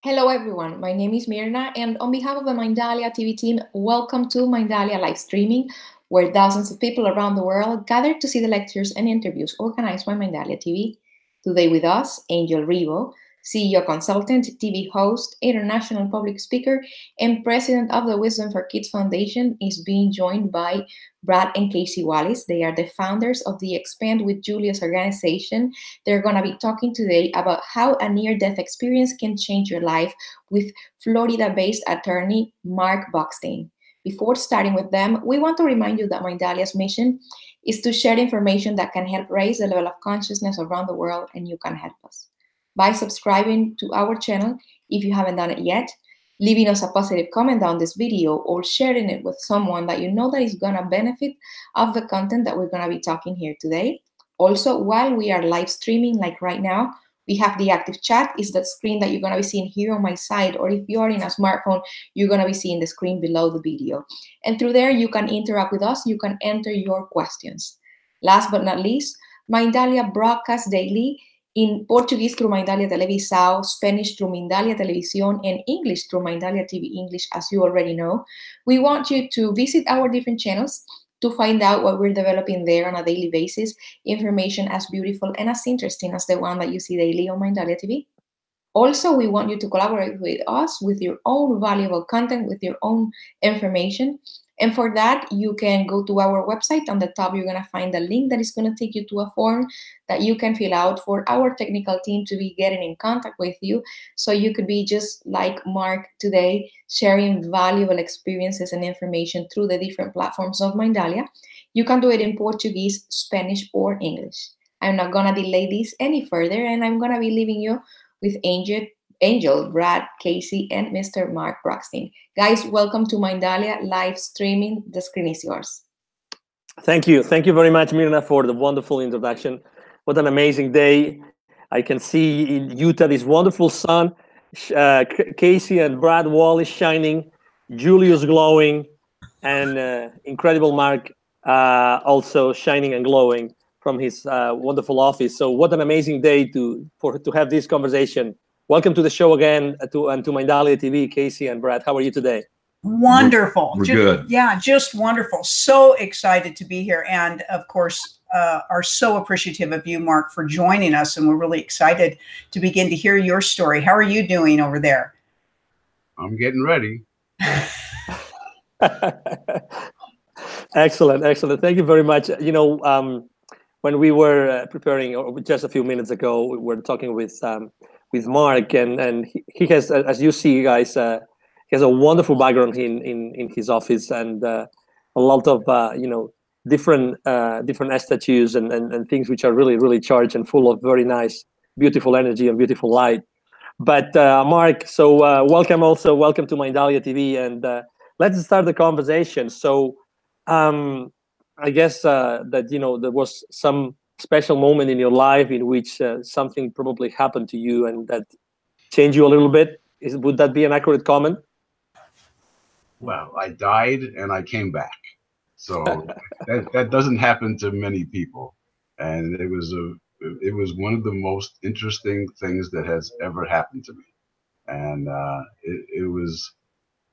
Hello everyone, my name is Mirna, and on behalf of the Mindalia TV team, welcome to Mindalia live streaming, where thousands of people around the world gather to see the lectures and interviews organized by Mindalia TV. Today with us, Angel Rivo, CEO consultant, TV host, international public speaker, and president of the Wisdom for Kids Foundation, is being joined by Brad and Casey Wallace. They are the founders of the Expand with Julius organization. They're going to be talking today about how a near-death experience can change your life with Florida-based attorney Mark Bockstein. Before starting with them, we want to remind you that Mindalia's mission is to share information that can help raise the level of consciousness around the world, and you can help us by subscribing to our channel if you haven't done it yet, leaving us a positive comment down this video, or sharing it with someone that you know that is going to benefit of the content that we're going to be talking here today. Also, while we are live streaming, like right now, we have the active chat. Is that screen that you're going to be seeing here on my side, or if you're in a smartphone, you're going to be seeing the screen below the video. And through there, you can interact with us. You can enter your questions. Last but not least, Mindalia broadcasts daily in Portuguese through Mindalia Televisão, Spanish through Mindalia Televisión, and English through Mindalia TV English, as you already know. We want you to visit our different channels to find out what we're developing there on a daily basis, information as beautiful and as interesting as the one that you see daily on Mindalia TV. Also, we want you to collaborate with us with your own valuable content, with your own information. And for that, you can go to our website. On the top, you're going to find a link that is going to take you to a form that you can fill out for our technical team to be getting in contact with you. So you could be just like Mark today, sharing valuable experiences and information through the different platforms of Mindalia. You can do it in Portuguese, Spanish, or English. I'm not going to delay this any further, and I'm going to be leaving you with Angel, Brad, Casey, and Mr. Mark Bockstein. Guys, welcome to Mindalia live streaming. The screen is yours. Thank you. Thank you very much, Mirna, for the wonderful introduction. What an amazing day. I can see in Utah this wonderful sun, Casey and Brad Wallace shining, Julius glowing, and incredible Mark also shining and glowing from his wonderful office. So what an amazing day to have this conversation. Welcome to the show again, to Mindalia TV, Casey and Brad. How are you today? Wonderful. We're good. Yeah, just wonderful. So excited to be here. And of course, are so appreciative of you, Mark, for joining us. And we're really excited to begin to hear your story. How are you doing over there? I'm getting ready. Excellent, excellent. Thank you very much. You know, when we were preparing just a few minutes ago, we were talking with Mark, and he has, as you see, guys, he has a wonderful background in his office, and a lot of different statues and things which are really charged and full of very nice, beautiful energy and beautiful light. But Mark, so welcome to Mindalia TV, and let's start the conversation. So I guess that there was some special moment in your life in which something probably happened to you and that changed you a little bit. Would that be an accurate comment? Well, I died and I came back. So that doesn't happen to many people. And it was one of the most interesting things that has ever happened to me. And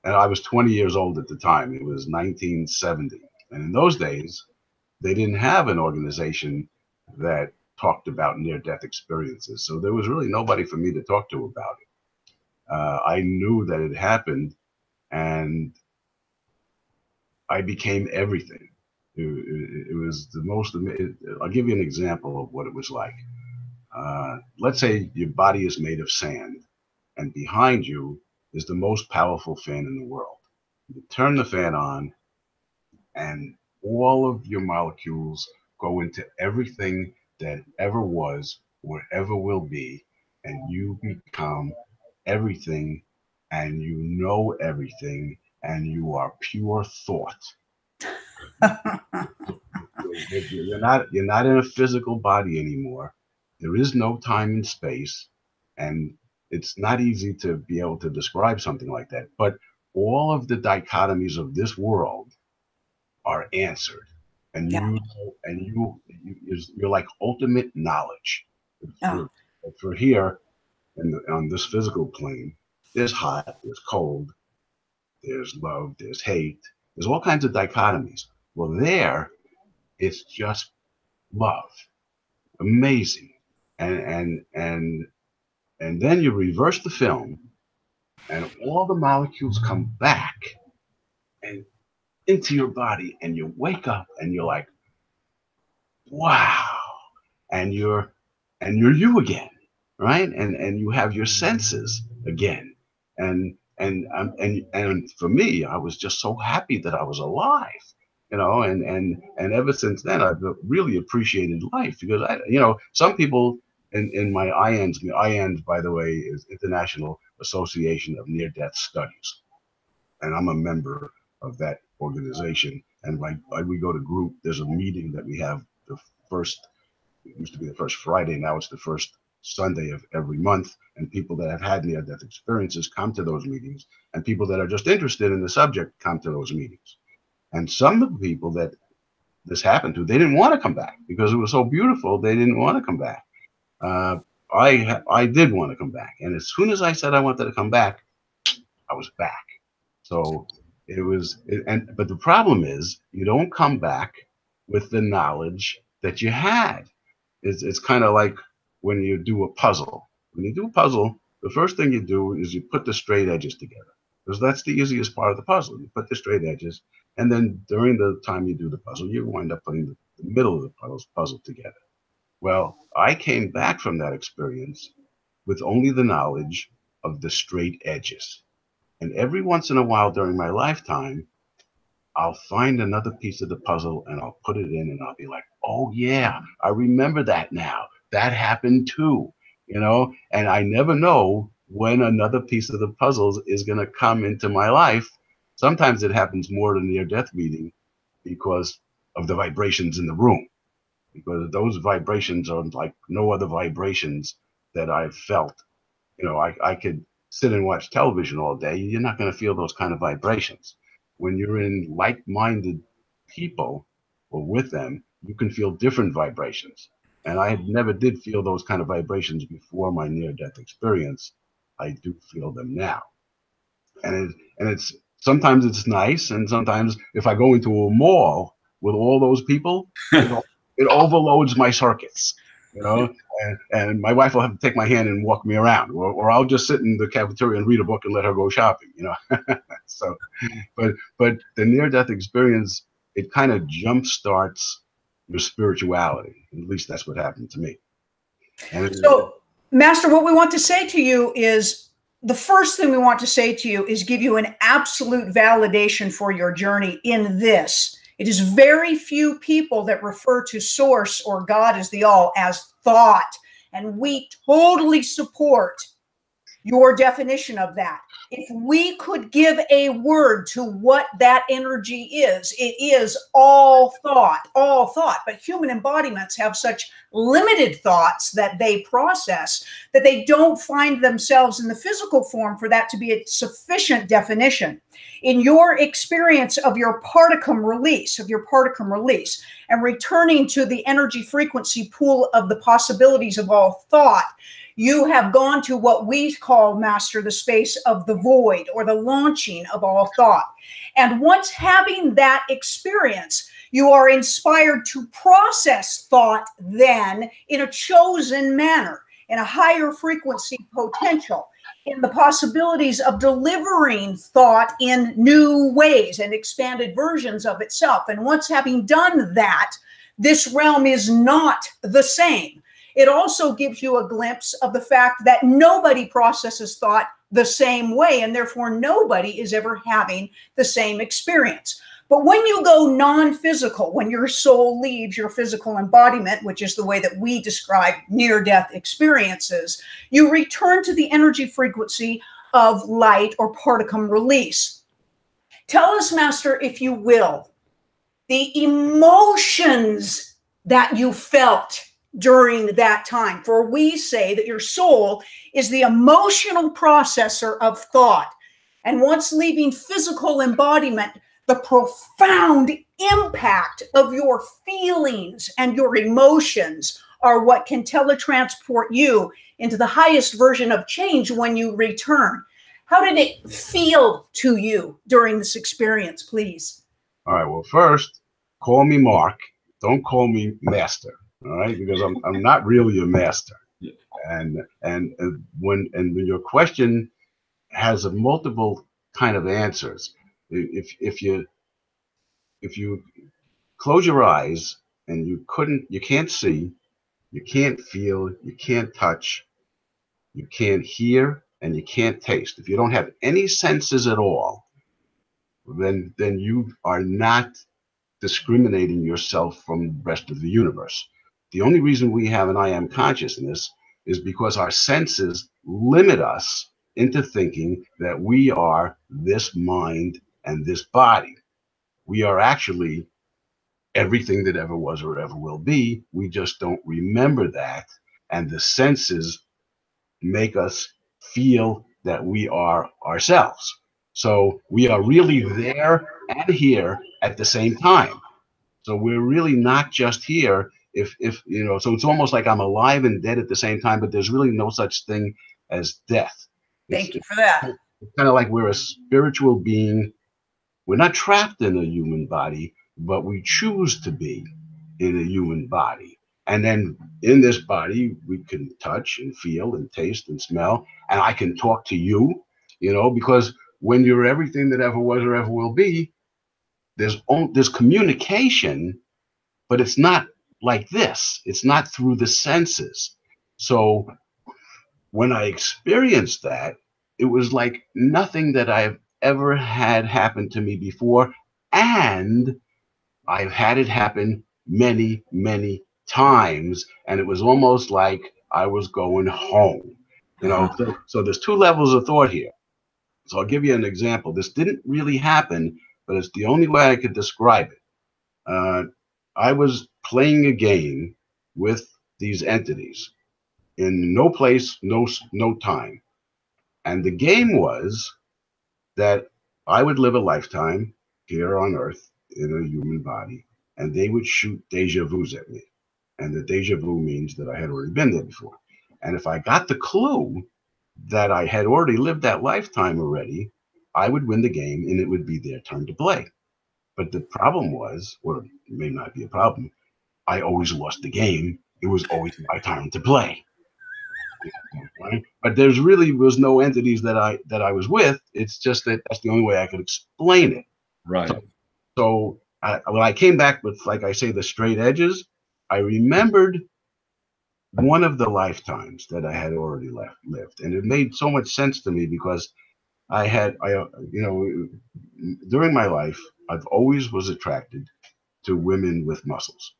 and I was 20 years old at the time. It was 1970. And in those days, they didn't have an organization that talked about near-death experiences. So there was really nobody for me to talk to about it. I knew that it happened, and I became everything. It was the most, I'll give you an example of what it was like. Let's say your body is made of sand, and behind you is the most powerful fan in the world. You turn the fan on, and all of your molecules go into everything that ever was or ever will be, and you become everything, and you know everything, and you are pure thought. You're not in a physical body anymore. There is no time and space, and it's not easy to be able to describe something like that. But all of the dichotomies of this world are answered, and you're like ultimate knowledge. For here, on this physical plane, There's hot, there's cold, there's love, there's hate, there's all kinds of dichotomies. Well, there, it's just love. Amazing. And then you reverse the film, and all the molecules come back and into your body, and you wake up and you're like, wow. And you're you again, right? And you have your senses again. And for me, I was just so happy that I was alive, and ever since then, I've really appreciated life, because some people in my IANDS, by the way, is International Association of Near-Death Studies, and I'm a member of that organization. And like we go to group, there's a meeting that we have it used to be the first Friday, now it's the first Sunday of every month, and people that have had near-death experiences come to those meetings, and people that are just interested in the subject come to those meetings. And some of the people that this happened to, they didn't want to come back because it was so beautiful. They didn't want to come back. I did want to come back, and as soon as I said I wanted to come back, I was back. So but the problem is, you don't come back with the knowledge that you had. It's kind of like when you do a puzzle. When you do a puzzle, the first thing you do is you put the straight edges together, because that's the easiest part of the puzzle. You put the straight edges, and then during the time you do the puzzle, you wind up putting the middle of the puzzle together. Well, I came back from that experience with only the knowledge of the straight edges. And every once in a while during my lifetime, I'll find another piece of the puzzle and I'll put it in, and I'll be like, oh yeah, I remember that now. That happened too, and I never know when another piece of the puzzles is going to come into my life. Sometimes it happens more at a near-death meeting because of the vibrations in the room, because those vibrations are like no other vibrations that I've felt. I could sit and watch television all day. You're not going to feel those kind of vibrations. When you're in like-minded people or with them, you can feel different vibrations. And I never did feel those kind of vibrations before my near-death experience. I do feel them now. And it's sometimes it's nice, and sometimes if I go into a mall with all those people, it overloads my circuits, and my wife will have to take my hand and walk me around, or I'll just sit in the cafeteria and read a book and let her go shopping, So, but the near-death experience, it kind of jump starts your spirituality. At least that's what happened to me. And so, Master, what we want to say to you is, the first thing we want to say to you is give you an absolute validation for your journey in this. It is very few people that refer to Source or God as the All as thought. And we totally support your definition of that. If we could give a word to what that energy is, it is all thought, all thought. But human embodiments have such limited thoughts that they process that they don't find themselves in the physical form for that to be a sufficient definition. In your experience of your particum release, and returning to the energy frequency pool of the possibilities of all thought, you have gone to what we call, Master, the space of the void, or the launching of all thought. And once having that experience, you are inspired to process thought then in a chosen manner, in a higher frequency potential, in the possibilities of delivering thought in new ways and expanded versions of itself. And once having done that, this realm is not the same. It also gives you a glimpse of the fact that nobody processes thought the same way, and therefore nobody is ever having the same experience. But when you go non-physical, when your soul leaves your physical embodiment, which is the way that we describe near-death experiences, you return to the energy frequency of light or particum release. Tell us, Master, if you will, the emotions that you felt during that time. For we say that your soul is the emotional processor of thought. And once leaving physical embodiment, the profound impact of your feelings and your emotions are what can teletransport you into the highest version of change when you return. How did it feel to you during this experience, please? All right. Well, first, call me Mark. Don't call me Master. All right, because I'm not really a master. Yeah. And when your question has a multiple kind of answers, if you close your eyes and you can't see, you can't feel, you can't touch, you can't hear, and you can't taste. If you don't have any senses at all, then you are not discriminating yourself from the rest of the universe. The only reason we have an I am consciousness is because our senses limit us into thinking that we are this mind and this body. We are actually everything that ever was or ever will be. We just don't remember that. And the senses make us feel that we are ourselves. So we are really there and here at the same time. So we're really not just here. If you know, so it's almost like I'm alive and dead at the same time, but there's really no such thing as death. Thank you for that. It's kind of like we're a spiritual being. We're not trapped in a human body, but we choose to be in a human body. And then in this body, we can touch and feel and taste and smell. And I can talk to you, you know, because when you're everything that ever was or ever will be, there's communication, but it's not like this. It's not through the senses. So when I experienced that, it was like nothing that I've ever had happen to me before. And I've had it happen many, many times. And it was almost like I was going home. You know, so there's two levels of thought here. So I'll give you an example. This didn't really happen, but it's the only way I could describe it. I was playing a game with these entities in no place, no time. And the game was that I would live a lifetime here on Earth in a human body, and they would shoot deja vus at me. And the deja vu means that I had already been there before. And if I got the clue that I had already lived that lifetime already, I would win the game and it would be their turn to play. But the problem was, or it may not be a problem, I always lost the game. It was always my turn to play. Right? But there's really was no entities that I was with. It's just that that's the only way I could explain it. Right. So when I came back with, like I say, the straight edges, I remembered one of the lifetimes that I had already lived, and it made so much sense to me because you know, during my life, I've always was attracted to women with muscles.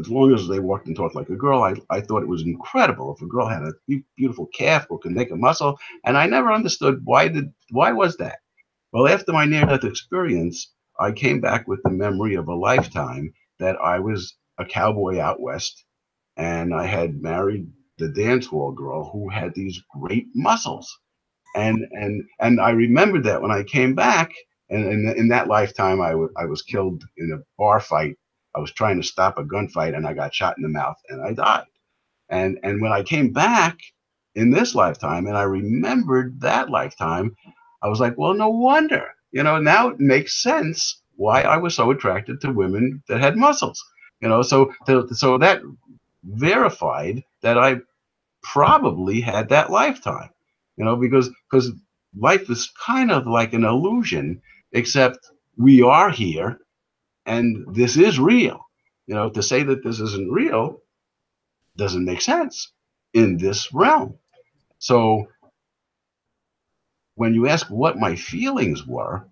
As long as they walked and talked like a girl, I thought it was incredible if a girl had a beautiful calf or could make a muscle. And I never understood why was that? Well, after my near-death experience, I came back with the memory of a lifetime that I was a cowboy out west, and I had married the dance hall girl who had these great muscles. And I remembered that when I came back, and in that lifetime, I was killed in a bar fight. I was trying to stop a gunfight and I got shot in the mouth and I died. And when I came back in this lifetime and I remembered that lifetime, I was like, well, no wonder. You know, now it makes sense why I was so attracted to women that had muscles. You know, so that verified that I probably had that lifetime. You know, because life is kind of like an illusion, except we are here. And this is real. You know, to say that this isn't real doesn't make sense in this realm. So when you ask what my feelings were,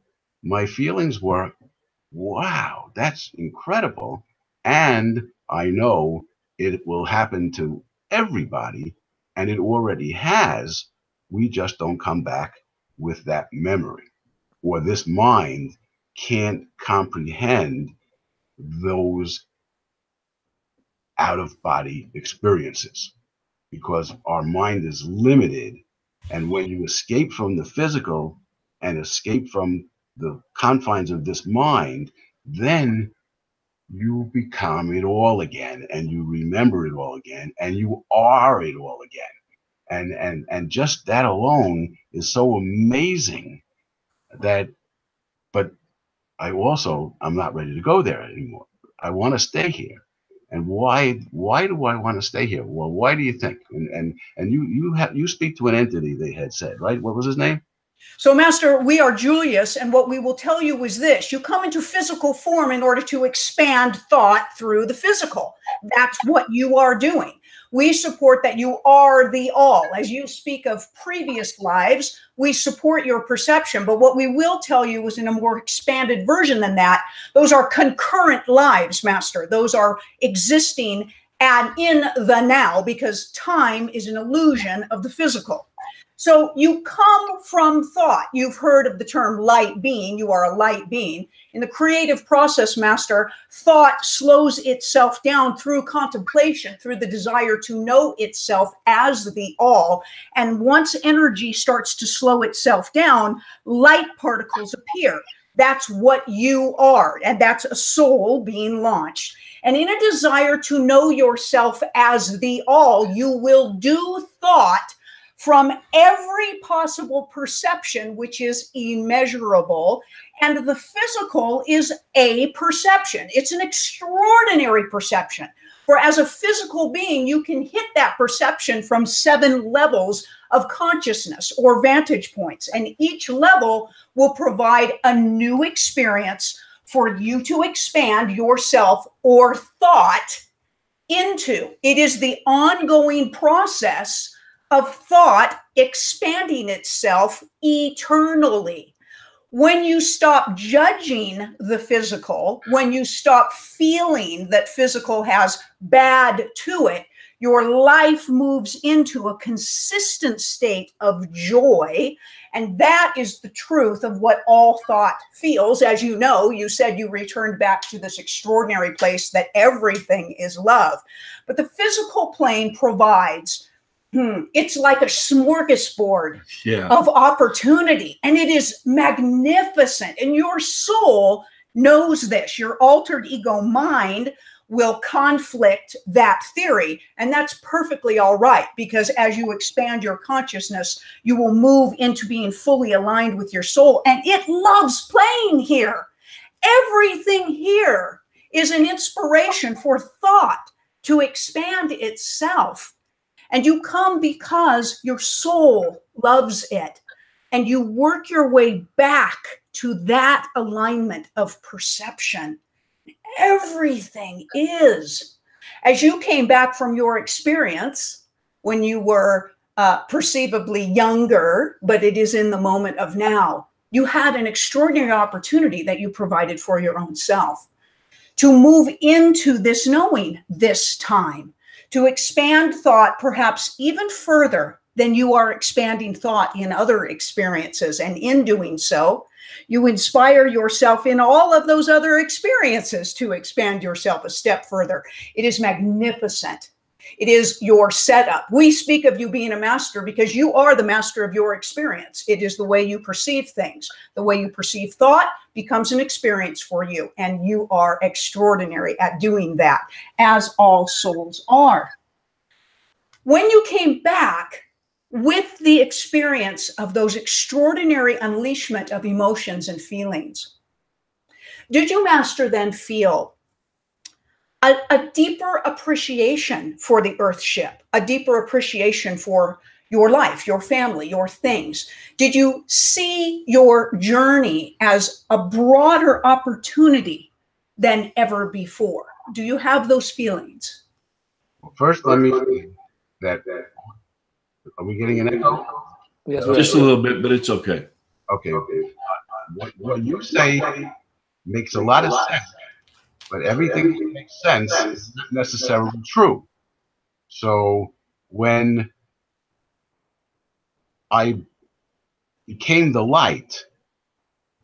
wow, that's incredible. And I know it will happen to everybody, and it already has. We just don't come back with that memory, or this mind can't comprehend those out-of-body experiences because our mind is limited. And when you escape from the physical and escape from the confines of this mind, then you become it all again and you remember it all again and you are it all again. And just that alone is so amazing that, but I'm not ready to go there anymore. I want to stay here. And why do I want to stay here? Well, why do you think? And you speak to an entity, they had said, right? What was his name? So, Master, we are Julius, and what we will tell you is this: you come into physical form in order to expand thought through the physical. That's what you are doing. We support that you are the all. As you speak of previous lives, we support your perception. But what we will tell you is in a more expanded version than that. Those are concurrent lives, Master. Those are existing and in the now, because time is an illusion of the physical. So you come from thought. You've heard of the term light being. You are a light being. In the creative process, Master, thought slows itself down through contemplation, through the desire to know itself as the all. And once energy starts to slow itself down, light particles appear. That's what you are. And that's a soul being launched. And in a desire to know yourself as the all, you will do thought from every possible perception, which is immeasurable. And the physical is a perception. It's an extraordinary perception. For as a physical being, you can hit that perception from 7 levels of consciousness or vantage points. And each level will provide a new experience for you to expand yourself or thought into. It is the ongoing process of thought expanding itself eternally. When you stop judging the physical, when you stop feeling that physical has bad to it, your life moves into a consistent state of joy. And that is the truth of what all thought feels. As you know, you said you returned back to this extraordinary place that everything is love. But the physical plane provides it's like a smorgasbord of opportunity, and it is magnificent. And your soul knows this. Your altered ego mind will conflict that theory, and that's perfectly all right, because as you expand your consciousness, you will move into being fully aligned with your soul, and it loves playing here. Everything here is an inspiration for thought to expand itself. And you come because your soul loves it. And you work your way back to that alignment of perception. Everything is. As you came back from your experience when you were perceivably younger, but it is in the moment of now, you had an extraordinary opportunity that you provided for your own self to move into this knowing this time, to expand thought perhaps even further than you are expanding thought in other experiences. And in doing so, you inspire yourself in all of those other experiences to expand yourself a step further. It is magnificent. It is your setup. We speak of you being a master because you are the master of your experience. It is the way you perceive things. The way you perceive thought becomes an experience for you, and you are extraordinary at doing that, as all souls are. When you came back with the experience of those extraordinary unleashment of emotions and did you, Master, then feel a deeper appreciation for the earth ship, a deeper appreciation for your life, your family, your things? Did you see your journey as a broader opportunity than ever before? Do you have those feelings? Well, first, let me say that are we getting an echo? Yes, just a little bit, but it's okay. Okay. What you say makes a lot of sense, but everything that makes sense is not necessarily true. So when I became the light,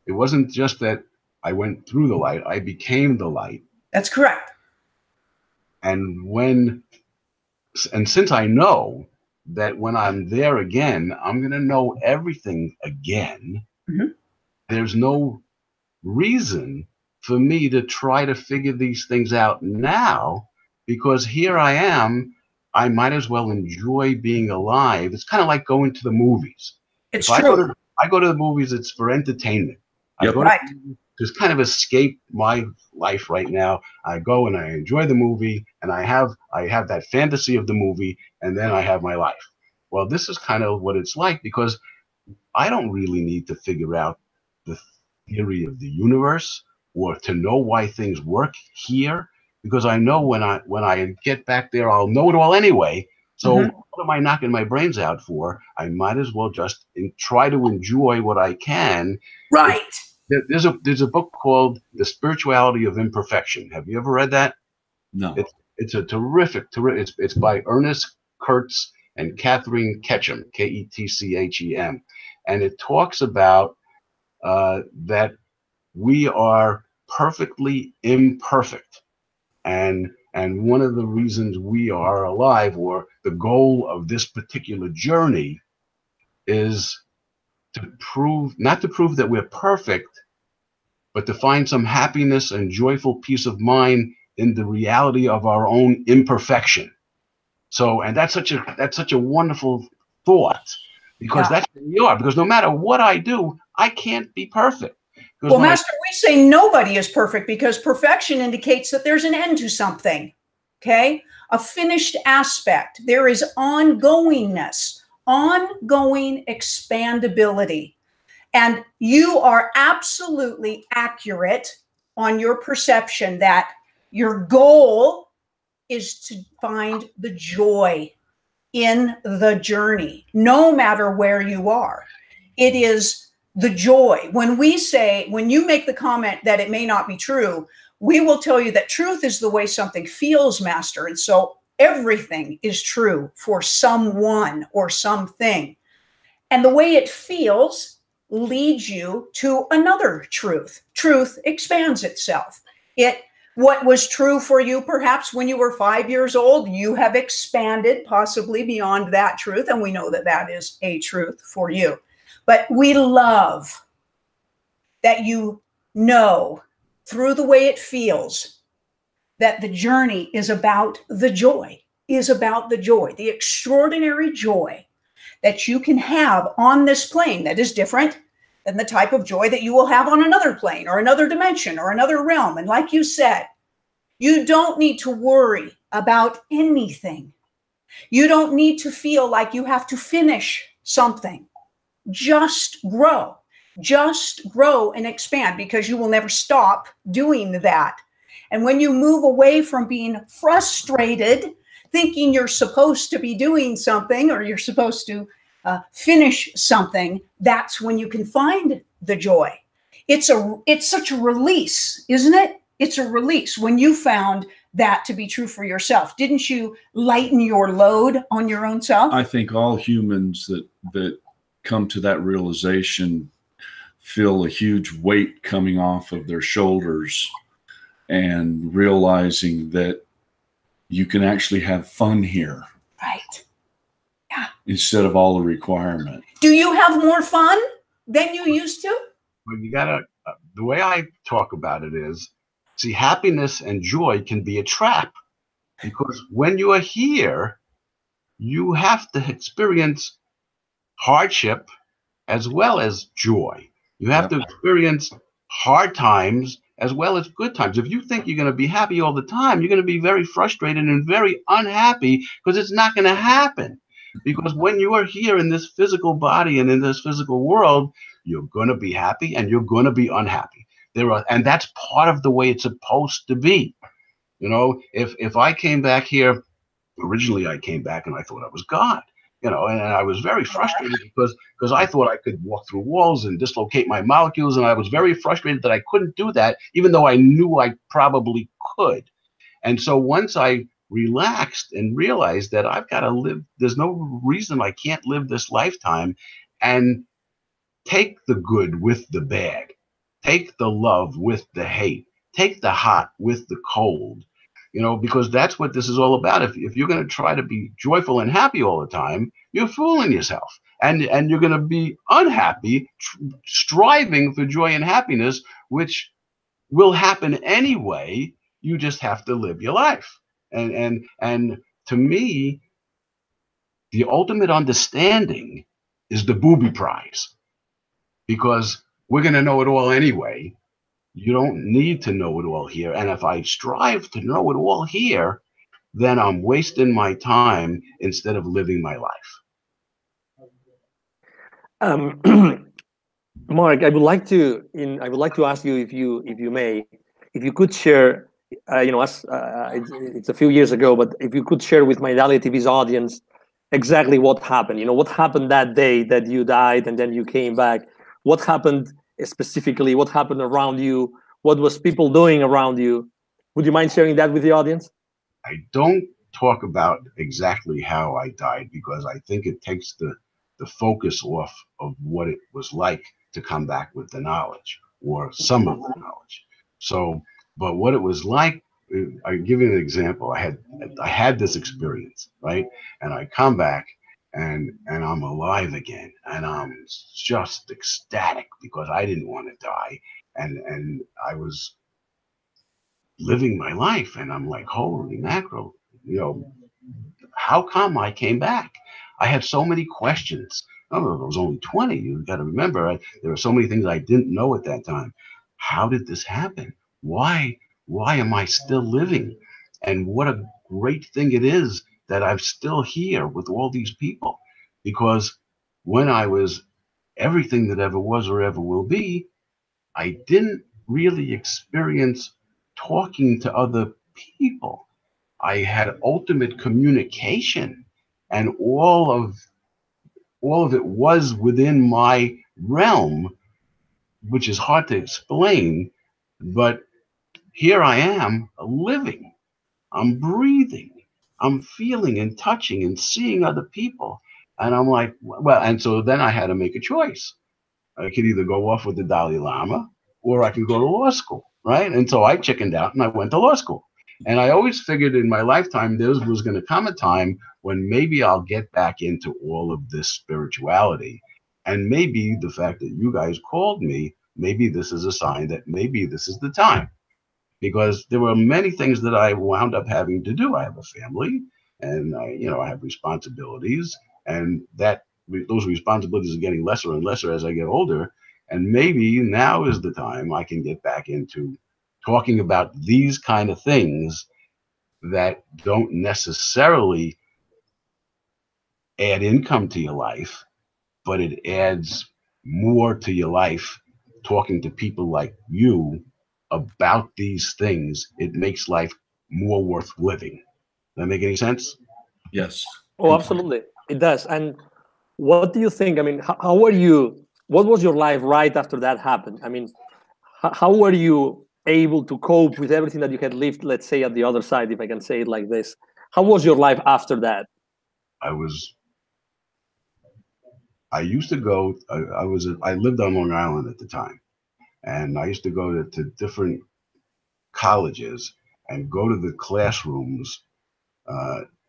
it wasn't just that I went through the light, I became the light. That's correct. And since I know that when I'm there again, I'm going to know everything again, there's no reason for me to try to figure these things out now, because here I am I might as well enjoy being alive. It's kind of like going to the movies. It's If true. I go to the movies, it's for entertainment. I Yep. go Right. to just kind of escape my life right now. I go and I enjoy the movie, and I have that fantasy of the movie, and then I have my life. Well, this is kind of what it's like, because I don't really need to figure out the theory of the universe or to know why things work here, because I know when I get back there, I'll know it all anyway. So what am I knocking my brains out for? I might as well just try to enjoy what I can. Right. There's a book called The Spirituality of Imperfection. Have you ever read that? No. It's a terrific. It's by Ernest Kurtz and Catherine Ketchum, Ketchem, and it talks about that we are perfectly imperfect, and one of the reasons we are alive, or the goal of this particular journey, is not to prove that we're perfect, but to find some happiness and joyful peace of mind in the reality of our own imperfection. So, and that's such a wonderful thought, because that's who we are. Because no matter what I do, I can't be perfect. Well, Master, we say nobody is perfect, because perfection indicates that there's an end to something. Okay, a finished aspect. There is ongoingness, ongoing expandability. And you are absolutely accurate on your perception that your goal is to find the joy in the journey, no matter where you are. It is the joy. When you make the comment that it may not be true, we will tell you that truth is the way something feels, Master. And so everything is true for someone or something. And the way it feels leads you to another truth. Truth expands itself. What was true for you perhaps when you were 5 years old, you have expanded possibly beyond that truth. And we know that that is a truth for you. But we love that you know through the way it feels that the journey is about the joy, the extraordinary joy that you can have on this plane that is different than the type of joy that you will have on another plane or another dimension or another realm. And like you said, you don't need to worry about anything. You don't need to feel like you have to finish something. Just grow and expand, because you will never stop doing that. And when you move away from being frustrated, thinking you're supposed to be doing something or you're supposed to finish something, that's when you can find the joy. It's such a release, isn't it? It's a release when you found that to be true for yourself. Didn't you lighten your load on your own self? I think all humans that come to that realization feel a huge weight coming off of their shoulders, and realizing that you can actually have fun here. Right. Yeah. Instead of all the requirement. Do you have more fun than you used to? Well, you gotta, the way I talk about it is, see, happiness and joy can be a trap, because when you are here, you have to experience hardship as well as joy. You have to experience hard times as well as good times. If you think you're going to be happy all the time, you're going to be very frustrated and very unhappy, because it's not going to happen. Because when you are here in this physical body and in this physical world, you're going to be happy and you're going to be unhappy. And that's part of the way it's supposed to be. You know, if I came back here, originally I came back and I thought I was God. You know, and I was very frustrated because I thought I could walk through walls and dislocate my molecules, and I was very frustrated that I couldn't do that, even though I knew I probably could. And so once I relaxed and realized that I've got to live, there's no reason I can't live this lifetime, and take the good with the bad, take the love with the hate, take the hot with the cold. You know, because that's what this is all about. If you're going to try to be joyful and happy all the time, you're fooling yourself, and you're going to be unhappy, striving for joy and happiness, which will happen anyway. You just have to live your life, and to me, the ultimate understanding is the booby prize, because we're going to know it all anyway. You don't need to know it all here. And if I strive to know it all here, then I'm wasting my time instead of living my life. Mark, I would like to ask you, if you may, if you could share, it's a few years ago, but if you could share with Mindalia TV's audience exactly what happened. What happened that day that you died and then you came back. What happened specifically? What happened around you? What was people doing around you? Would you mind sharing that with the audience? I don't talk about exactly how I died, because I think it takes the focus off of what it was like to come back with the knowledge, or some of the knowledge. So, but what it was like, I give you an example. I had this experience, right? And I come back and I'm alive again, and I'm just ecstatic because I didn't want to die, and I was living my life, and I'm like, holy mackerel, how come I came back? I had so many questions. Oh, I was only 20. You got to remember, there were so many things I didn't know at that time. How did this happen? Why am I still living? And what a great thing it is that I'm still here with all these people. Because when I was everything that ever was or ever will be, I didn't really experience talking to other people. I had ultimate communication, and all of it was within my realm, which is hard to explain. But here I am, living. I'm breathing. I'm feeling and touching and seeing other people. And I'm like, well, and so then I had to make a choice. I could either go off with the Dalai Lama, or I could go to law school, right? And so I chickened out and I went to law school. And I always figured in my lifetime there was going to come a time when maybe I'll get back into all of this spirituality. And maybe the fact that you guys called me, maybe this is a sign that maybe this is the time. Because there were many things that I wound up having to do. I have a family, and I have responsibilities, and those responsibilities are getting lesser and lesser as I get older. And maybe now is the time I can get back into talking about these kind of things that don't necessarily add income to your life, but it adds more to your life talking to people like you about these things. It makes life more worth living. Does that make any sense? Yes. Oh, absolutely. It does. And what do you think? I mean, how were you? What was your life right after that happened? I mean, how were you able to cope with everything that you had lived, let's say, at the other side, if I can say it like this? How was your life after that? I used to go, I lived on Long Island at the time, and I used to go to different colleges and go to the classrooms.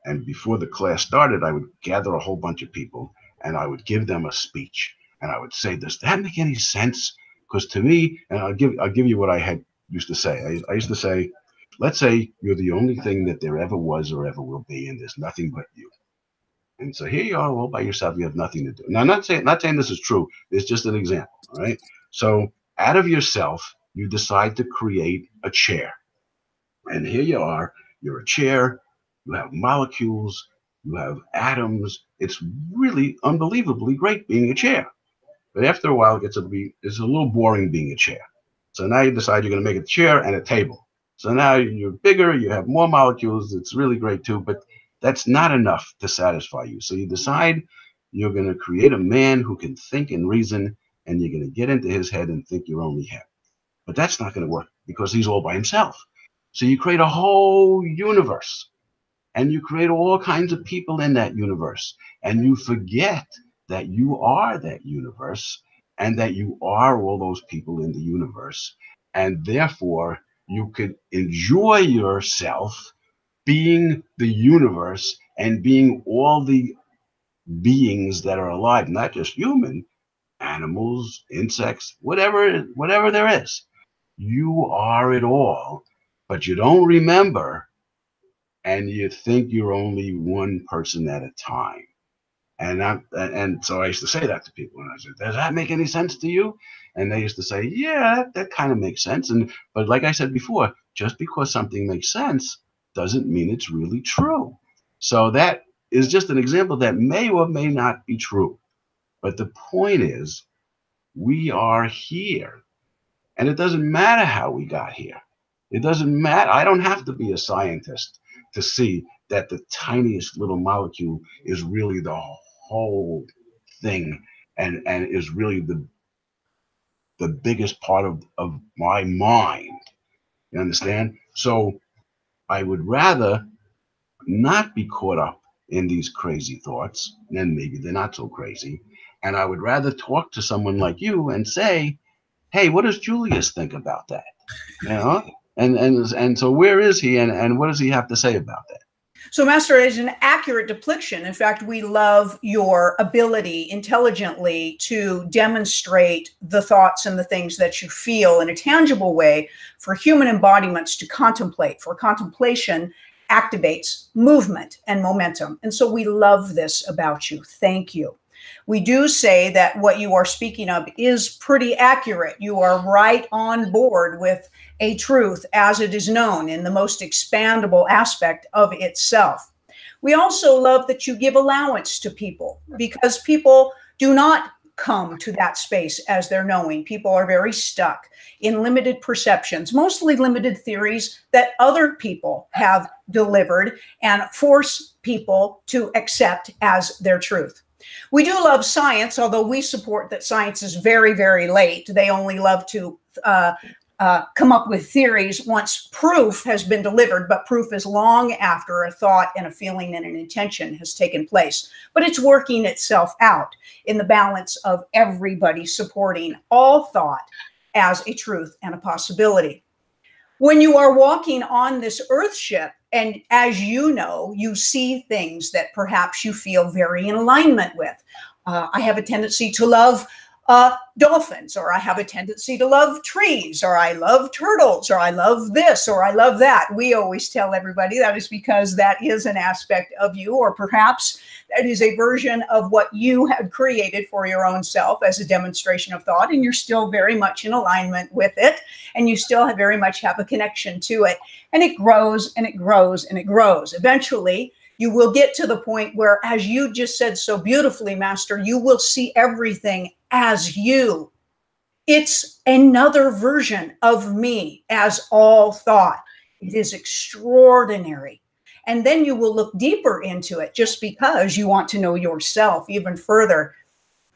And before the class started, I would gather a whole bunch of people and I would give them a speech. And I would say, does that make any sense? Because to me, and I'll give you what I used to say. I used to say, let's say you're the only thing that there ever was or ever will be, and there's nothing but you. And so here you are all by yourself. You have nothing to do. Now, I'm not saying this is true. It's just an example, all right? So out of yourself, you decide to create a chair. And here you are. You're a chair. You have molecules. You have atoms. It's really unbelievably great being a chair. But after a while, it's a little boring being a chair. So now you decide you're going to make a chair and a table. So now you're bigger. You have more molecules. It's really great too. But that's not enough to satisfy you. So you decide you're going to create a man who can think and reason, and you're going to get into his head and think you're only him. But that's not going to work because he's all by himself. So you create a whole universe, and you create all kinds of people in that universe, and you forget that you are that universe and that you are all those people in the universe. And therefore, you could enjoy yourself being the universe and being all the beings that are alive, not just human, animals, insects, whatever there is. You are it all, but you don't remember and you think you're only one person at a time. And so I used to say that to people, and I said, "Does that make any sense to you?" And they used to say, "Yeah, that kind of makes sense." But like I said before, just because something makes sense doesn't mean it's really true. So that is just an example that may or may not be true. But the point is, we are here, and it doesn't matter how we got here. It doesn't matter. I don't have to be a scientist to see that the tiniest little molecule is really the whole thing, and is really the biggest part of my mind. You understand? So I would rather not be caught up in these crazy thoughts, and maybe they're not so crazy. And I would rather talk to someone like you and say, "Hey, what does Julius think about that?" You know? And so where is he, and what does he have to say about that? So, Master, it is an accurate depiction. In fact, we love your ability intelligently to demonstrate the thoughts and the things that you feel in a tangible way for human embodiments to contemplate. For contemplation activates movement and momentum. And so we love this about you. Thank you. We do say that what you are speaking of is pretty accurate. You are right on board with a truth as it is known in the most expandable aspect of itself. We also love that you give allowance to people, because people do not come to that space as they're knowing. People are very stuck in limited perceptions, mostly limited theories that other people have delivered and force people to accept as their truth. We do love science, although we support that science is very, very late. They only love to come up with theories once proof has been delivered, but proof is long after a thought and a feeling and an intention has taken place. But it's working itself out in the balance of everybody supporting all thought as a truth and a possibility. When you are walking on this earth ship, and as you know, you see things that perhaps you feel very in alignment with. I have a tendency to love dolphins, or I have a tendency to love trees, or I love turtles, or I love this, or I love that. We always tell everybody that is because that is an aspect of you, or perhaps that is a version of what you had created for your own self as a demonstration of thought, and you're still very much in alignment with it, and you still very much have a connection to it, and it grows and it grows and it grows. Eventually, you will get to the point where, as you just said so beautifully, Master, you will see everything as you. It's another version of me as all thought. It is extraordinary. And then you will look deeper into it just because you want to know yourself even further.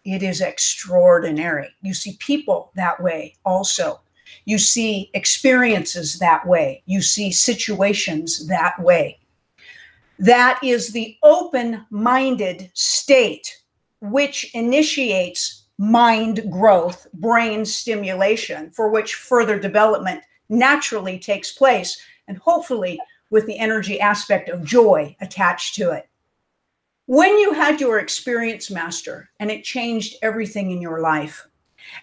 It is extraordinary. You see people that way also. You see experiences that way. You see situations that way. That is the open-minded state, which initiates mind growth, brain stimulation, for which further development naturally takes place, and hopefully with the energy aspect of joy attached to it. When you had your experience, Master, and it changed everything in your life,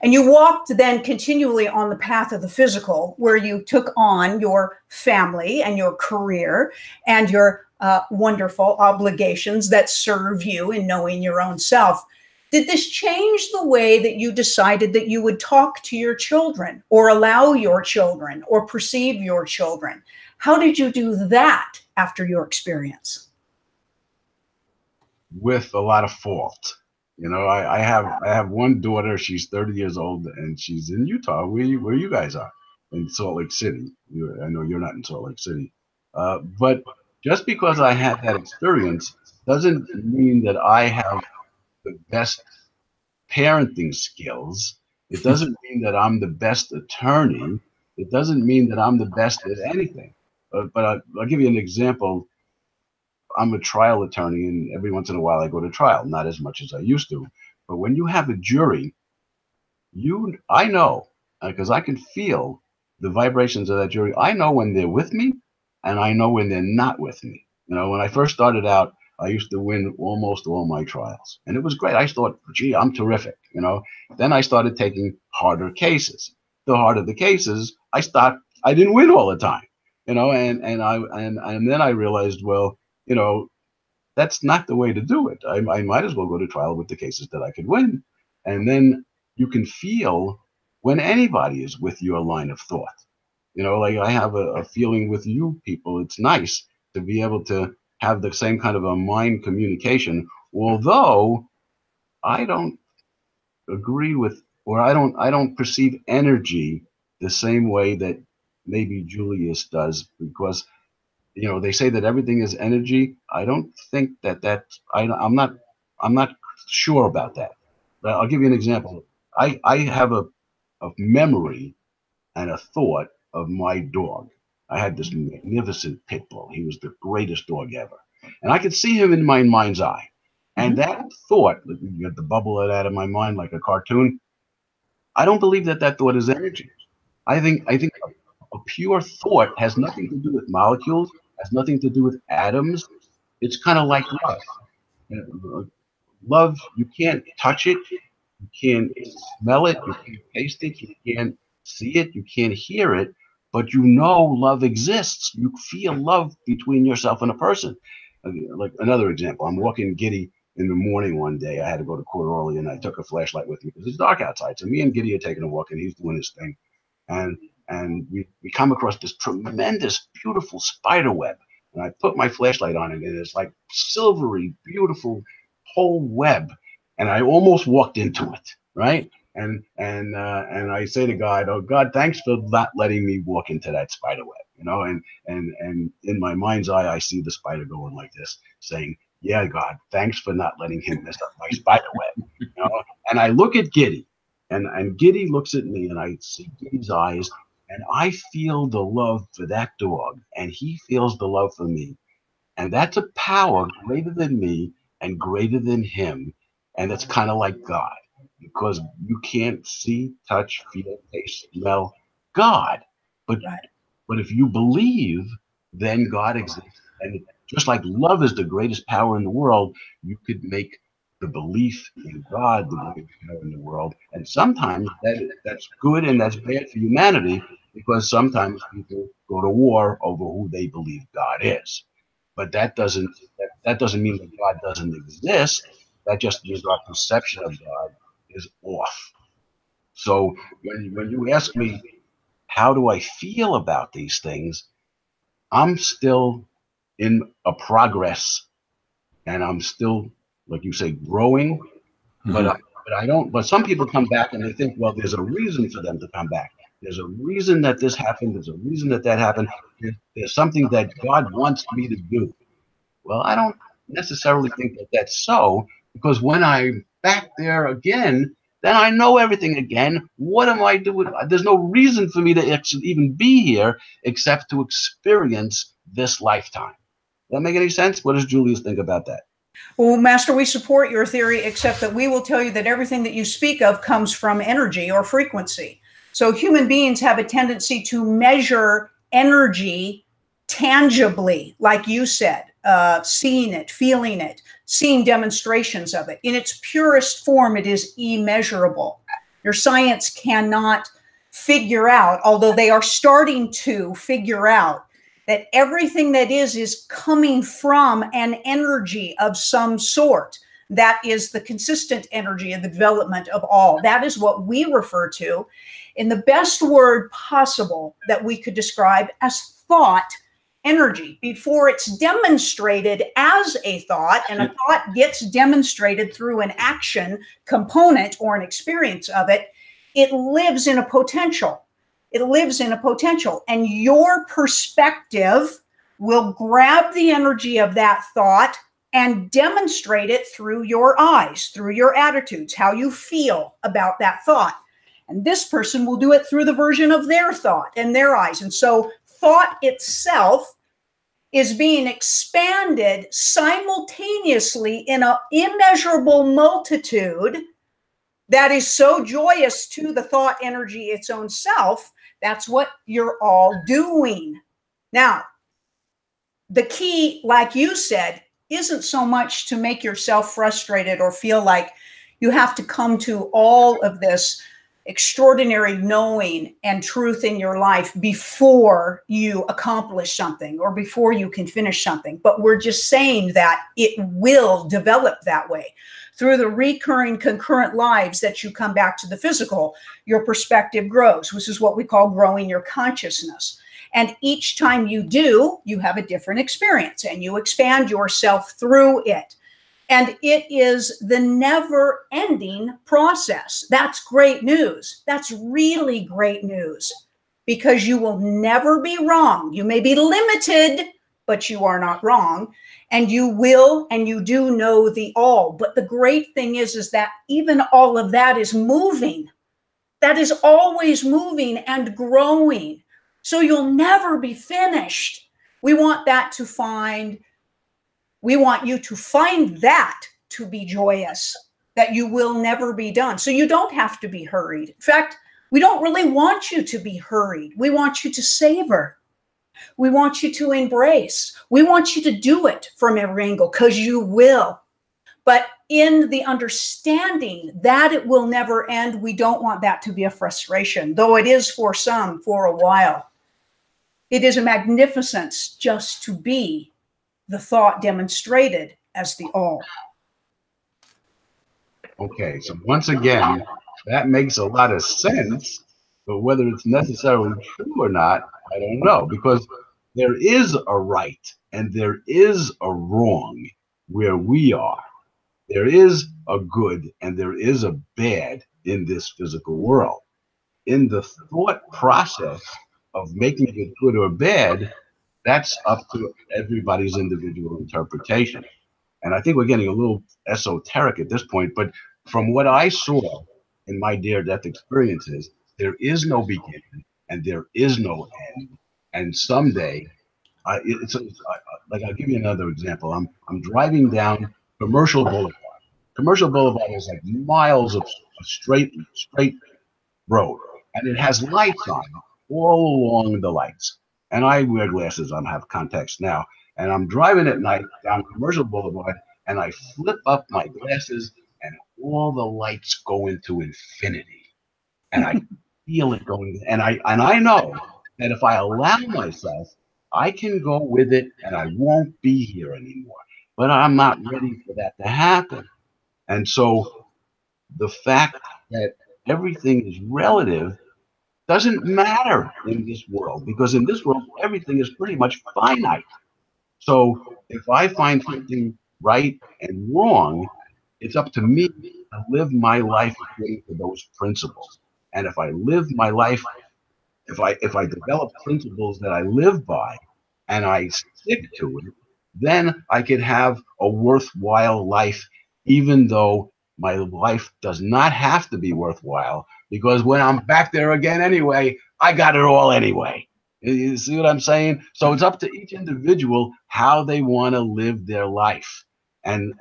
and you walked then continually on the path of the physical, where you took on your family and your career and your wonderful obligations that serve you in knowing your own self. Did this change the way that you decided that you would talk to your children, or allow your children, or perceive your children? How did you do that after your experience? With a lot of fault. You know, I have one daughter. She's 30 years old, and she's in Utah, where you guys are, in Salt Lake City. I know you're not in Salt Lake City, but just because I had that experience doesn't mean that I have the best parenting skills. It doesn't mean that I'm the best attorney. It doesn't mean that I'm the best at anything. But I'll give you an example. I'm a trial attorney, and every once in a while I go to trial, not as much as I used to. But when you have a jury, I know, because I can feel the vibrations of that jury. I know when they're with me, and I know when they're not with me. You know, when I first started out, I used to win almost all my trials, and it was great. I thought, gee, I'm terrific. You know, then I started taking harder cases. The harder the cases, I didn't win all the time. you know, and then I realized, well, you know, that's not the way to do it. I might as well go to trial with the cases that I could win. And then you can feel when anybody is with your line of thought. You know, like I have a feeling with you people, it's nice to be able to have the same kind of a mind communication, although I don't agree with, or I don't perceive energy the same way that maybe Julius does, because you know they say that everything is energy. I don't think I'm not sure about that. But I'll give you an example. I have a memory and a thought of my dog. I had this magnificent pit bull. He was the greatest dog ever, and I could see him in my mind's eye. And that thought, you get the bubble out of my mind like a cartoon. I don't believe that that thought is energy. I think a pure thought has nothing to do with molecules, has nothing to do with atoms. It's kind of like love. Love, you can't touch it, you can't smell it, you can't taste it, you can't see it, you can't hear it, but you know love exists. You feel love between yourself and a person. Like another example, I'm walking Giddy in the morning one day. I had to go to court early, and I took a flashlight with me because it's dark outside. So me and Giddy are taking a walk, and he's doing his thing. And we come across this tremendous, beautiful spider web. And I put my flashlight on it, and it's like silvery, beautiful whole web. And I almost walked into it, right? And I say to God, "Oh God, thanks for not letting me walk into that spider web," you know. And in my mind's eye, I see the spider going like this, saying, "Yeah, God, thanks for not letting him mess up my spider web," you know. And I look at Giddy, and Giddy looks at me, and I see Giddy's eyes, and I feel the love for that dog, and he feels the love for me, and that's a power greater than me and greater than him, and it's kind of like God. Because you can't see, touch, feel, taste, smell God. But if you believe, then God exists. And just like love is the greatest power in the world, you could make the belief in God the greatest power in the world. And sometimes that's good and that's bad for humanity, because sometimes people go to war over who they believe God is. But that doesn't mean that God doesn't exist. That just means our perception of God is off. So when you ask me, how do I feel about these things, I'm still in a progress, and I'm still, like you say, growing. But I don't. But some people come back and they think, well, there's a reason for them to come back. There's a reason that this happened. There's a reason that that happened. There's something that God wants me to do. Well, I don't necessarily think that that's so, because when I'm back there again, then I know everything again. What am I doing? There's no reason for me to even be here except to experience this lifetime. Does that make any sense? What does Julius think about that? Well, Master, we support your theory, except that we will tell you that everything that you speak of comes from energy or frequency. So human beings have a tendency to measure energy tangibly, like you said, seeing it, feeling it, seeing demonstrations of it. In its purest form, it is immeasurable. Your science cannot figure out, although they are starting to figure out, that everything that is coming from an energy of some sort. That is the consistent energy of the development of all. That is what we refer to in the best word possible that we could describe as thought energy, before it's demonstrated as a thought, and a thought gets demonstrated through an action component or an experience of it. It lives in a potential. It lives in a potential, and your perspective will grab the energy of that thought and demonstrate it through your eyes, through your attitudes, how you feel about that thought. And this person will do it through the version of their thought and their eyes. And so thought itself is being expanded simultaneously in an immeasurable multitude that is so joyous to the thought energy its own self. That's what you're all doing. Now, the key, like you said, isn't so much to make yourself frustrated or feel like you have to come to all of this extraordinary knowing and truth in your life before you accomplish something or before you can finish something. But we're just saying that it will develop that way. Through the recurring concurrent lives that you come back to the physical, your perspective grows, which is what we call growing your consciousness. And each time you do, you have a different experience and you expand yourself through it. And it is the never-ending process. That's great news. That's really great news, because you will never be wrong. You may be limited, but you are not wrong. And you will, and you do know the all. But the great thing is that even all of that is moving. That is always moving and growing. So you'll never be finished. We want that to find, we want you to find that to be joyous, that you will never be done. So you don't have to be hurried. In fact, we don't really want you to be hurried. We want you to savor. We want you to embrace. We want you to do it from every angle, because you will. But in the understanding that it will never end, we don't want that to be a frustration, though it is for some for a while. It is a magnificence just to be the thought demonstrated as the all. Okay, so once again, that makes a lot of sense, but whether it's necessarily true or not, I don't know, because there is a right and there is a wrong where we are. There is a good and there is a bad in this physical world. In the thought process of making it good or bad, that's up to everybody's individual interpretation. And I think we're getting a little esoteric at this point, but from what I saw in my near-death experiences, there is no beginning and there is no end. And someday, like I'll give you another example. I'm driving down Commercial Boulevard. Commercial Boulevard is like miles of straight road, and it has lights on all along the lights. And I wear glasses. I have contacts now, and I'm driving at night down Commercial Boulevard, and I flip up my glasses, and all the lights go into infinity, and I feel it going. And I know that if I allow myself, I can go with it, and I won't be here anymore. But I'm not ready for that to happen. And so the fact that everything is relative doesn't matter in this world, because in this world, everything is pretty much finite. So if I find something right and wrong, it's up to me to live my life according to those principles. And if I live my life, if I develop principles that I live by and I stick to it, then I could have a worthwhile life, even though my life does not have to be worthwhile, because when I'm back there again anyway, I got it all anyway. You see what I'm saying? So it's up to each individual how they want to live their life. And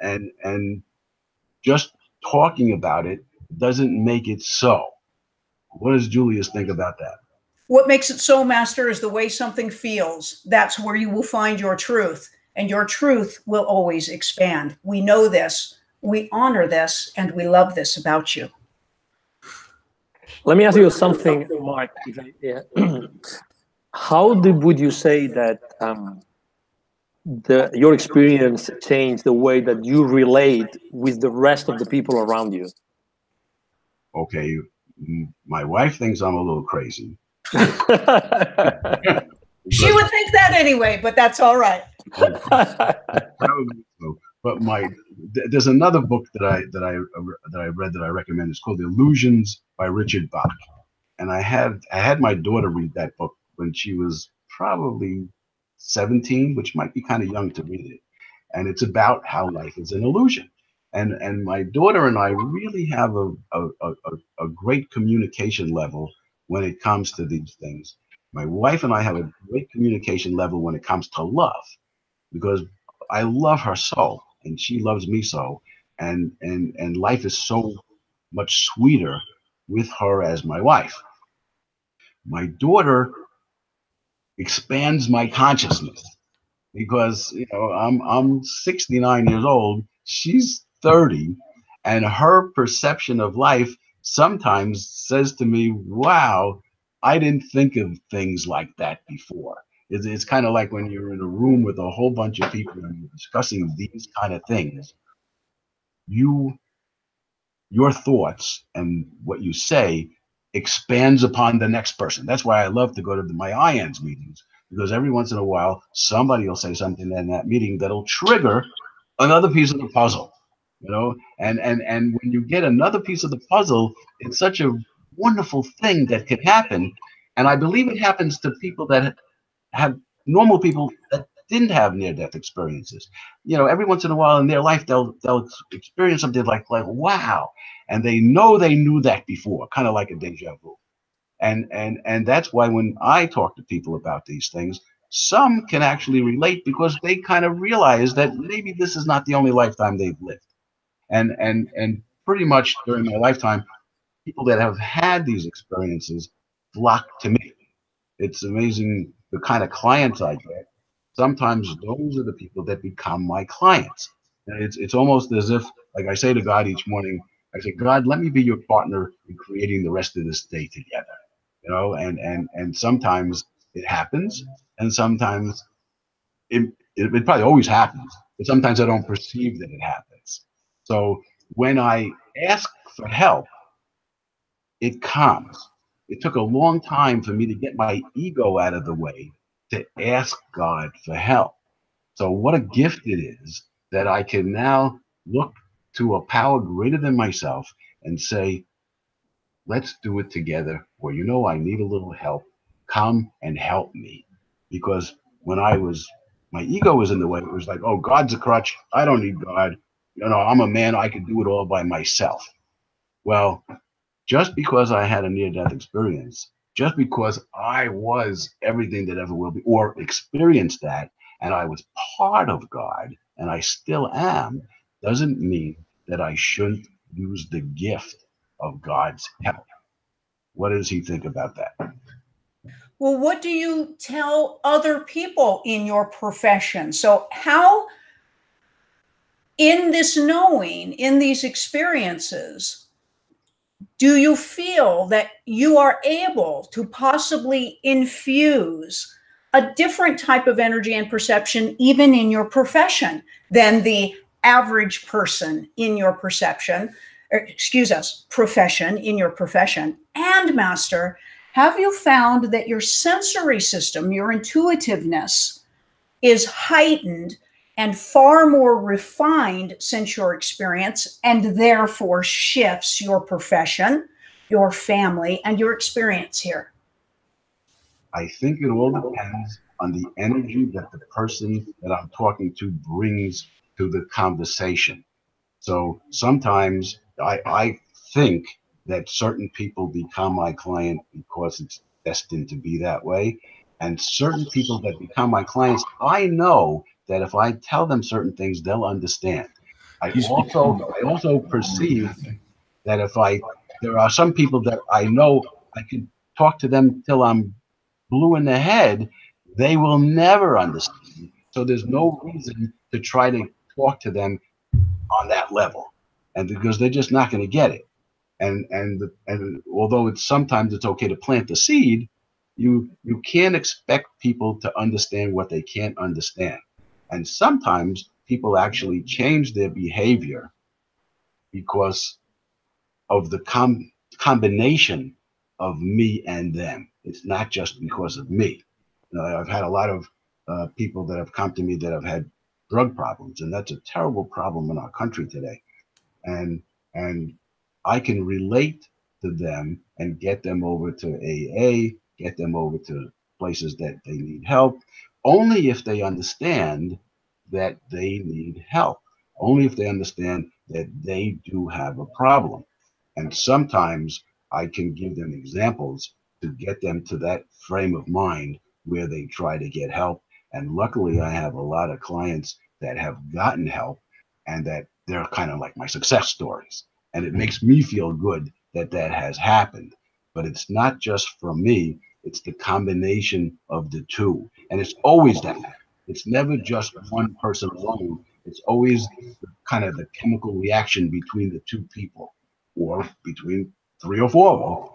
just talking about it doesn't make it so. What does Julius think about that? What makes it so, Master, is the way something feels. That's where you will find your truth, and your truth will always expand. We know this, we honor this, and we love this about you. Let me ask you something, Mark. How would you say that your experience changed the way that you relate with the rest of the people around you? Okay, my wife thinks I'm a little crazy. She would think that anyway, but that's all right. Probably so. But there's another book that I read that I recommend. It's called Illusions by Richard Bach. And I had my daughter read that book when she was probably 17, which might be kind of young to read it. And it's about how life is an illusion. And my daughter and I really have a great communication level when it comes to these things. My wife and I have a great communication level when it comes to love, because I love her so, and she loves me so, and life is so much sweeter with her as my wife. My daughter expands my consciousness, because I'm 69 years old, she's 30, and her perception of life sometimes says to me, wow, I didn't think of things like that before. It's kind of like when you're in a room with a whole bunch of people and you're discussing these kind of things, your thoughts and what you say expands upon the next person. That's why I love to go to my IANS meetings, because every once in a while somebody will say something in that meeting that'll trigger another piece of the puzzle, you know. And when you get another piece of the puzzle, it's such a wonderful thing that could happen. And I believe it happens to people that have normal people that didn't have near-death experiences. You know, every once in a while in their life, they'll experience something like wow, and they know they knew that before, kind of like a deja vu. And that's why when I talk to people about these things, some can actually relate because they kind of realize that maybe this is not the only lifetime they've lived. And pretty much during my lifetime, people that have had these experiences flock to me. It's amazing the kind of clients I get. Sometimes those are the people that become my clients. And it's almost as if, like I say to God each morning, I say, God, let me be your partner in creating the rest of this day together. You know, and sometimes it happens, and sometimes it probably always happens, but sometimes I don't perceive that it happens. So when I ask for help, it comes. It took a long time for me to get my ego out of the way to ask God for help. So what a gift it is that I can now look to a power greater than myself and say, let's do it together. Or, you know, I need a little help. Come and help me. Because when my ego was in the way, it was like, oh, God's a crutch. I don't need God. You know, I'm a man. I can do it all by myself. Well, just because I had a near-death experience, just because I was everything that ever will be, or experienced that, and I was part of God, and I still am, doesn't mean that I shouldn't use the gift of God's help. What does he think about that? Well, what do you tell other people in your profession? So how, in this knowing, in these experiences, do you feel that you are able to possibly infuse a different type of energy and perception, even in your profession, than the average person in your perception, profession, in your profession? And Master, have you found that your sensory system, your intuitiveness, is heightened and far more refined since your experience, and therefore shifts your profession, your family, and your experience here? I think it all depends on the energy that the person that I'm talking to brings to the conversation. So sometimes I think that certain people become my client because it's destined to be that way. And certain people that become my clients, I know that if I tell them certain things, they'll understand. I also perceive that there are some people that I know I can talk to them till I'm blue in the head, they will never understand. So there's no reason to try to talk to them on that level, and because they're just not going to get it. And although sometimes it's okay to plant the seed, you can't expect people to understand what they can't understand. And sometimes people actually change their behavior because of the combination of me and them. It's not just because of me. You know, I've had a lot of people that have come to me that have had drug problems, and that's a terrible problem in our country today. And I can relate to them and get them over to AA, get them over to places that they need help, only if they understand that they need help, only if they understand that they do have a problem. And sometimes I can give them examples to get them to that frame of mind where they try to get help. And luckily, I have a lot of clients that have gotten help and that they're kind of like my success stories. And it makes me feel good that that has happened. But it's not just from me, it's the combination of the two. And it's always that. It's never just one person alone. It's always kind of the chemical reaction between the two people, or between 3 or 4. Well,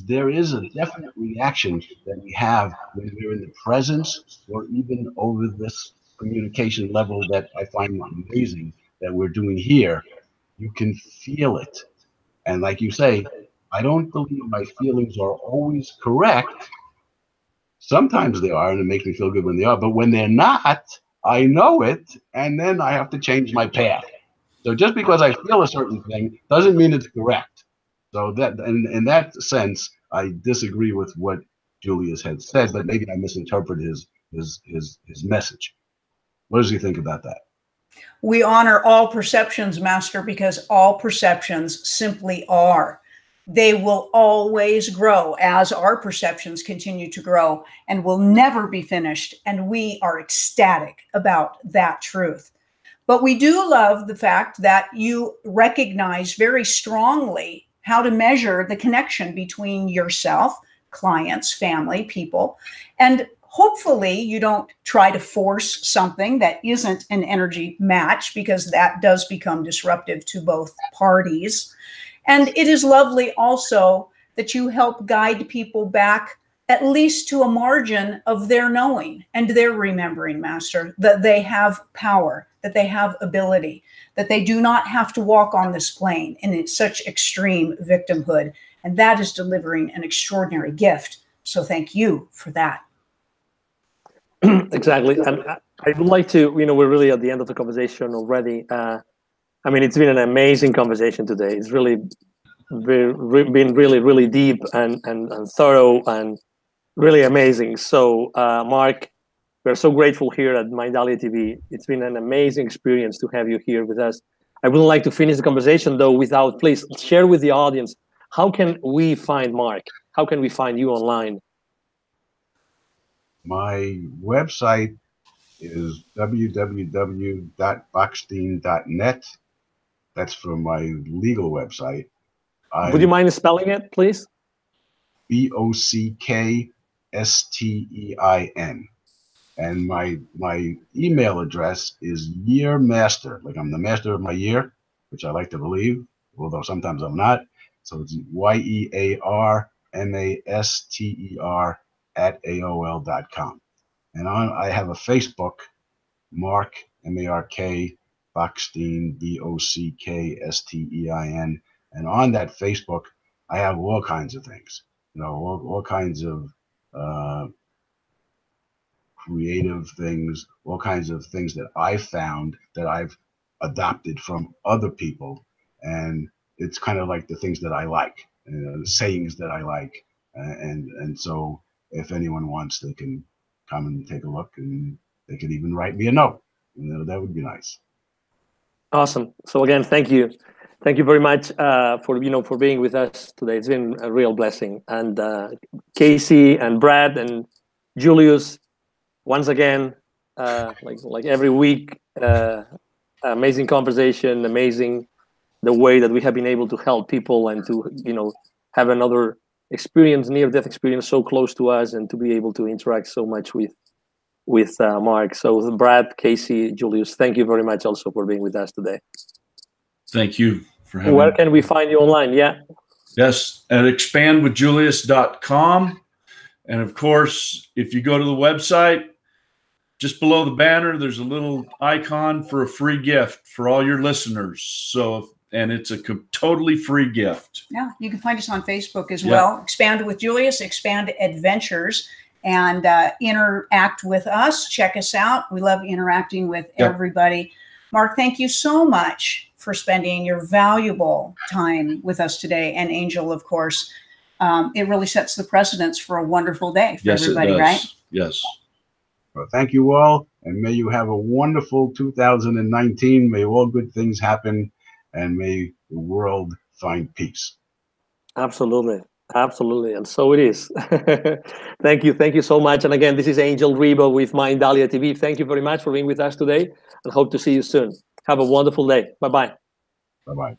there is a definite reaction that we have when we're in the presence or even over this communication level that I find amazing that we're doing here. You can feel it. And like you say, I don't believe my feelings are always correct. Sometimes they are, and it makes me feel good when they are. But when they're not, I know it, and then I have to change my path. So just because I feel a certain thing doesn't mean it's correct. So that, in that sense, I disagree with what Julius had said, but maybe I misinterpreted his message. What does he think about that? We honor all perceptions, Master, because all perceptions simply are. They will always grow as our perceptions continue to grow and will never be finished. And we are ecstatic about that truth. But we do love the fact that you recognize very strongly how to measure the connection between yourself, clients, family, people, and hopefully you don't try to force something that isn't an energy match, because that does become disruptive to both parties. And it is lovely also that you help guide people back at least to a margin of their knowing and their remembering, Master, that they have power, that they have ability, that they do not have to walk on this plane in such extreme victimhood. And that is delivering an extraordinary gift. So thank you for that. Exactly. And I would like to, we're really at the end of the conversation already. I mean, it's been an amazing conversation today. It's really been really, really deep and thorough and really amazing. So, Mark, we're so grateful here at Mindalia TV. It's been an amazing experience to have you here with us. I would like to finish the conversation, though, without, please share with the audience, how can we find Mark? How can we find you online? My website is www.bockstein.net. That's for my legal website. Would you mind spelling it, please? Bockstein. And my email address is yearmaster, like I'm the master of my year, which I like to believe, although sometimes I'm not. So it's yearmaster@AOL.com. And I have a Facebook, Mark, M-A-R-K, Bockstein, Bockstein. And on that Facebook, I have all kinds of things, all kinds of creative things, all kinds of things that I found that I've adopted from other people. And it's kind of like the things that I like, the sayings that I like. And so if anyone wants, they can come and take a look, and they could even write me a note. That would be nice. Awesome. So again, thank you. Thank you very much for being with us today. It's been a real blessing. And Casey and Brad and Julius, once again, like every week, amazing conversation, amazing the way that we have been able to help people and to have another experience, near-death experience, so close to us, and to be able to interact so much with Mark. So Brad, Casey, Julius, thank you very much also for being with us today. Thank you for having me. Where can we find you online? Yeah. Yes, at expandwithjulius.com. And of course, if you go to the website, just below the banner, there's a little icon for a free gift for all your listeners. And it's a totally free gift. Yeah, you can find us on Facebook as well. Expand with Julius, Expand Adventures, and interact with us. Check us out. We love interacting with everybody. Mark, thank you so much for spending your valuable time with us today. And Angel, of course, it really sets the precedence for a wonderful day for everybody, it does. right? Yes. Well, thank you all, and may you have a wonderful 2019. May all good things happen, and may the world find peace. Absolutely. Absolutely. And so it is. Thank you so much. And again, this is Angel Rebo with Mindalia TV. Thank you very much for being with us today, and hope to see you soon. Have a wonderful day. Bye-bye. Bye-bye.